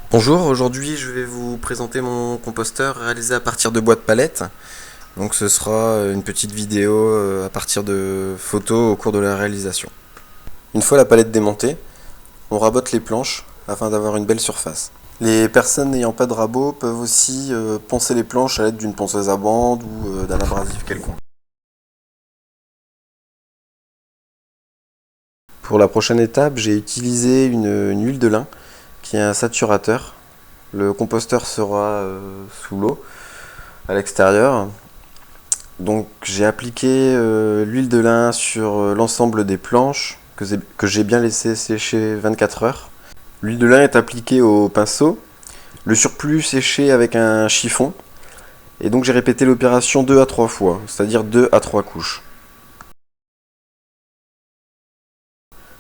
Bonjour, aujourd'hui je vais vous présenter mon composteur réalisé à partir de bois de palette. Donc ce sera une petite vidéo à partir de photos au cours de la réalisation. Une fois la palette démontée, on rabote les planches afin d'avoir une belle surface. Les personnes n'ayant pas de rabot peuvent aussi poncer les planches à l'aide d'une ponceuse à bande ou d'un abrasif quelconque. Pour la prochaine étape, j'ai utilisé une huile de lin qui est un saturateur. Le composteur sera sous l'eau à l'extérieur. Donc j'ai appliqué l'huile de lin sur l'ensemble des planches que j'ai bien laissé sécher 24 heures. L'huile de lin est appliquée au pinceau, le surplus séché avec un chiffon. Et donc j'ai répété l'opération 2 à 3 fois, c'est-à-dire 2 à 3 couches.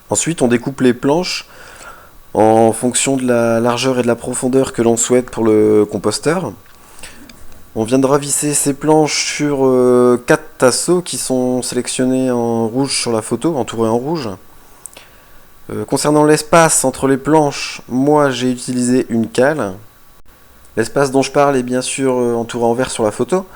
Ensuite on découpe les planches en fonction de la largeur et de la profondeur que l'on souhaite pour le composteur. On viendra visser ces planches sur 4 tasseaux qui sont sélectionnés en rouge sur la photo, entourés en rouge. Concernant l'espace entre les planches, moi j'ai utilisé une cale. L'espace dont je parle est bien sûr entouré en vert sur la photo.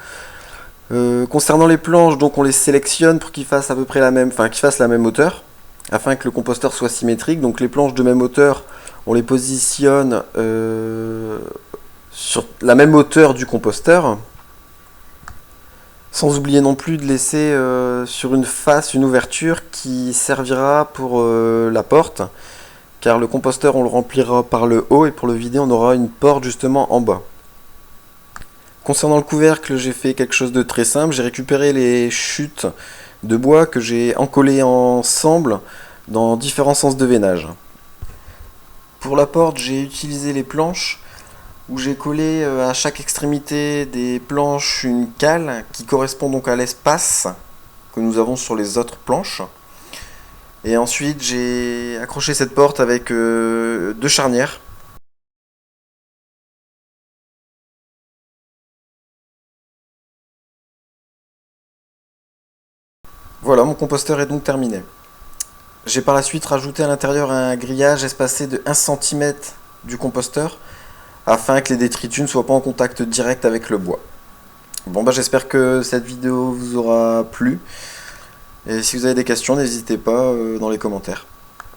Concernant les planches, donc on les sélectionne pour qu'ils fassent à peu près qu'ils fassent la même hauteur, afin que le composteur soit symétrique. Donc les planches de même hauteur, on les positionne sur la même hauteur du composteur, sans oublier non plus de laisser sur une face une ouverture qui servira pour la porte, car le composteur on le remplira par le haut et pour le vider on aura une porte justement en bas. Concernant le couvercle, j'ai fait quelque chose de très simple, j'ai récupéré les chutes de bois que j'ai encollées ensemble dans différents sens de veinage. Pour la porte, j'ai utilisé les planches où j'ai collé à chaque extrémité des planches une cale qui correspond donc à l'espace que nous avons sur les autres planches. Et ensuite j'ai accroché cette porte avec deux charnières. Voilà, mon composteur est donc terminé. J'ai par la suite rajouté à l'intérieur un grillage espacé de 1 cm du composteur afin que les détritus ne soient pas en contact direct avec le bois. Bon bah j'espère que cette vidéo vous aura plu. Et si vous avez des questions, n'hésitez pas dans les commentaires.